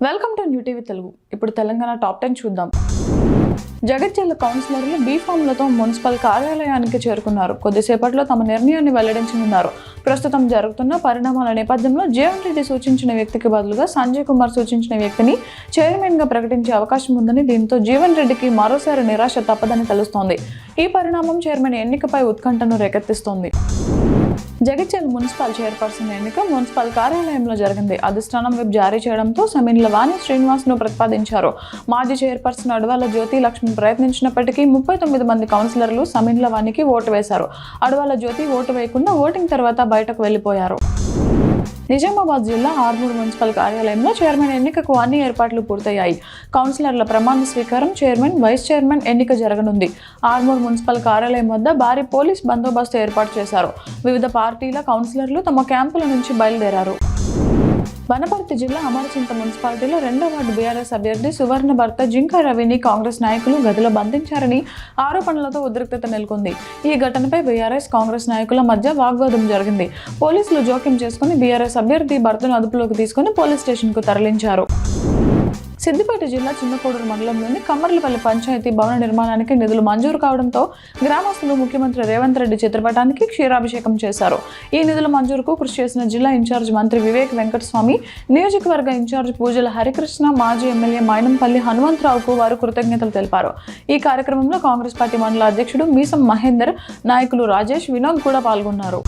Welcome to new TV Telugu. ఇప్పుడు Telangana top 10 చూద్దాం. జగిత్యాల కౌన్సిలర్లు బీ ఫామ్లతో మున్సిపల్ కార్యాలయానికి చేరుకున్నారు. కొద్దిసేపట్లో తమ నిర్ణయాన్ని వెల్లడించనున్నారు. ప్రస్తుతం జరుగుతున్న పరిణామాల నేపథ్యంలో జీవన్ రెడ్డి సూచించిన వ్యక్తికి బదులుగా సంజయ్ కుమార్ సూచించిన వ్యక్తిని చైర్మన్ గా ప్రకటించే అవకాశం ఉందని, దీంతో జీవన్ రెడ్డికి మరోసారి నిరాశ తప్పదని తెలుస్తోంది. ఈ పరిణామం చైర్మన్ ఎన్నికపై ఉత్కంఠను రేకెత్తిస్తోంది. జగిత్యాల మున్సిపల్ చైర్పర్సన్ ఎన్నిక మున్సిపల్ కార్యాలయంలో జరిగింది. అధిష్టానం విప్ జారీ చేయడంతో సమిన్ల వాణి శ్రీనివాస్ ను ప్రతిపాదించారు. మాజీ చైర్పర్సన్ అడవాల జ్యోతి లక్ష్మణ్ ప్రయత్నించినప్పటికీ 39 మంది కౌన్సిలర్లు సమిన్ల వాణికి ఓటు వేశారు. అడవాల జ్యోతి ఓటు వేయకుండా ఓటింగ్ తర్వాత బయటకు వెళ్లిపోయారు. నిజామాబాద్ జిల్లా ఆర్మూర్ మున్సిపల్ కార్యాలయంలో చైర్మన్ ఎన్నికకు అన్ని ఏర్పాట్లు పూర్తయ్యాయి. కౌన్సిలర్ల ప్రమాణ స్వీకారం, చైర్మన్, వైస్ చైర్మన్ ఎన్నిక జరగనుంది. ఆర్మూర్ మున్సిపల్ కార్యాలయం వద్ద భారీ పోలీస్ బందోబస్తు ఏర్పాటు చేశారు. వివిధ పార్టీల కౌన్సిలర్లు తమ క్యాంపుల నుంచి బయలుదేరారు. వనపర్తి జిల్లా అమరచింత మున్సిపాలిటీలో 2వ వార్డు బీఆర్ఎస్ అభ్యర్థి సువర్ణ భర్త జింకా రవిని కాంగ్రెస్ నాయకులు గదిలో బంధించారని ఆరోపణలతో ఉద్రిక్తత నెలకొంది. ఈ ఘటనపై బీఆర్ఎస్, కాంగ్రెస్ నాయకుల మధ్య వాగ్వాదం జరిగింది. పోలీసులు జోక్యం చేసుకుని బీఆర్ఎస్ అభ్యర్థి భర్తను అదుపులోకి తీసుకుని పోలీస్ స్టేషన్కు తరలించారు. సిద్దిపేట జిల్లా చిన్నకోడూరు మండలంలోని కమ్మర్లపల్లి పంచాయతీ భవన నిర్మాణానికి నిధులు మంజూరు కావడంతో గ్రామస్తులు ముఖ్యమంత్రి రేవంత్ రెడ్డి చిత్రపటానికి క్షీరాభిషేకం చేశారు. ఈ నిధుల మంజూరుకు కృషి చేసిన జిల్లా ఇన్ఛార్జ్ మంత్రి వివేక్ వెంకటస్వామి, నియోజకవర్గ ఇన్ఛార్జ్ పూజల హరికృష్ణ, మాజీ ఎమ్మెల్యే మైనంపల్లి హనుమంతరావుకు వారు కృతజ్ఞతలు తెలిపారు. ఈ కార్యక్రమంలో కాంగ్రెస్ పార్టీ మండల అధ్యక్షుడు మీసం మహేందర్, నాయకులు రాజేష్, వినోద్ కూడా పాల్గొన్నారు.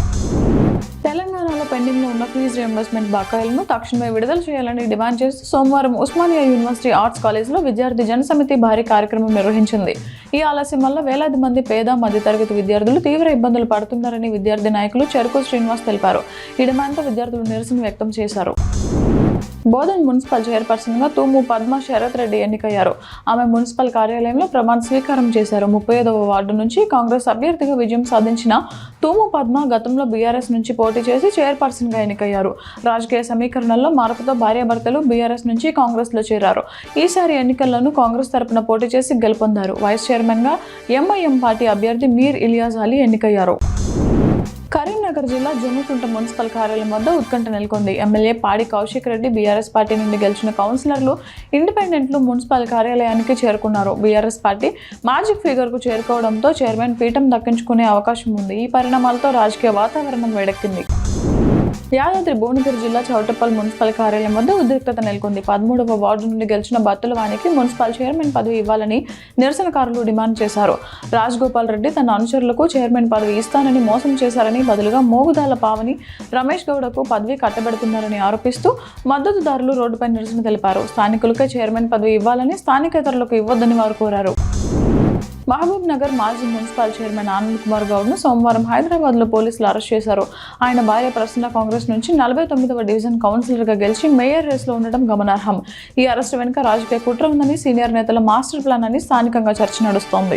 తెలంగాణలో పెండింగ్లో ఉన్న ఫీజు రియంబర్స్మెంట్ బకాయిలను తక్షణమే విడుదల చేయాలని డిమాండ్ చేస్తూ సోమవారం ఉస్మానియా యూనివర్సిటీ ఆర్ట్స్ కాలేజ్లో విద్యార్థి జనసమితి భారీ కార్యక్రమం నిర్వహించింది. ఈ ఆలస్యం వల్ల వేలాది మంది పేద, మధ్యతరగతి విద్యార్థులు తీవ్ర ఇబ్బందులు పడుతున్నారని విద్యార్థి నాయకులు చెరుకు శ్రీనివాస్ తెలిపారు. ఈ డిమాండ్తో విద్యార్థులు నిరసన వ్యక్తం చేశారు. బోధన్ మున్సిపల్ చైర్పర్సన్గా తూము పద్మ శరత్ రెడ్డి ఎన్నికయ్యారు. ఆమె మున్సిపల్ కార్యాలయంలో ప్రమాణ స్వీకారం చేశారు. 35వ వార్డు నుంచి కాంగ్రెస్ అభ్యర్థిగా విజయం సాధించిన తూము పద్మ గతంలో బీఆర్ఎస్ నుంచి పోటీ చేసి చైర్పర్సన్గా ఎన్నికయ్యారు. రాజకీయ సమీకరణల్లో మార్పుతో భార్యాభర్తలు బీఆర్ఎస్ నుంచి కాంగ్రెస్లో చేరారు. ఈసారి ఎన్నికల్లోనూ కాంగ్రెస్ తరపున పోటీ చేసి గెలుపొందారు. వైస్ చైర్మన్గా ఎంఐఎం పార్టీ అభ్యర్థి మీర్ ఇలియాజ్ అలీ ఎన్నికయ్యారు. కరీంనగర్ జిల్లా జమ్మికుంట మున్సిపల్ కార్యాలయం వద్ద ఉత్కంఠ నెలకొంది. ఎమ్మెల్యే పాడి కౌశిక్ రెడ్డి, బీఆర్ఎస్ పార్టీ నుండి గెలిచిన కౌన్సిలర్లు, ఇండిపెండెంట్లు మున్సిపల్ కార్యాలయానికి చేరుకున్నారు. బీఆర్ఎస్ పార్టీ మ్యాజిక్ ఫిగర్కు చేరుకోవడంతో చైర్మన్ పీఠం దక్కించుకునే అవకాశం ఉంది. ఈ పరిణామాలతో రాజకీయ వాతావరణం వేడెక్కింది. యాదాద్రి భువనగిరి జిల్లా చౌటప్పల్ మున్సిపల్ కార్యాలయం వద్ద ఉద్రిక్తత నెలకొంది. 13వ వార్డు నుండి గెలిచిన బత్తుల వాణికి మున్సిపల్ చైర్మన్ పదవి ఇవ్వాలని నిరసనకారులు డిమాండ్ చేశారు. రాజగోపాల్ రెడ్డి తన అనుచరులకు చైర్మన్ పదవి ఇస్తానని మోసం చేశారని, బదులుగా మోగుదాల పావని, రమేష్ గౌడకు పదవి కట్టబెడుతున్నారని ఆరోపిస్తూ మద్దతుదారులు రోడ్డుపై నిరసన తెలిపారు. స్థానికులకే చైర్మన్ పదవి ఇవ్వాలని, స్థానికేతరులకు ఇవ్వొద్దని వారు కోరారు. మహబూబ్ నగర్ మాజీ మున్సిపల్ చైర్మన్ ఆనంద్ కుమార్ గౌడ్ను సోమవారం హైదరాబాద్లో పోలీసులు అరెస్ట్ చేశారు. ఆయన భార్య ప్రసన్న కాంగ్రెస్ నుంచి 49వ డివిజన్ కౌన్సిలర్గా గెలిచి మేయర్ రేస్లో ఉండడం గమనార్హం. ఈ అరెస్టు వెనుక రాజకీయ కుట్ర ఉందని, సీనియర్ నేతల మాస్టర్ ప్లాన్ అని స్థానికంగా చర్చ నడుస్తోంది.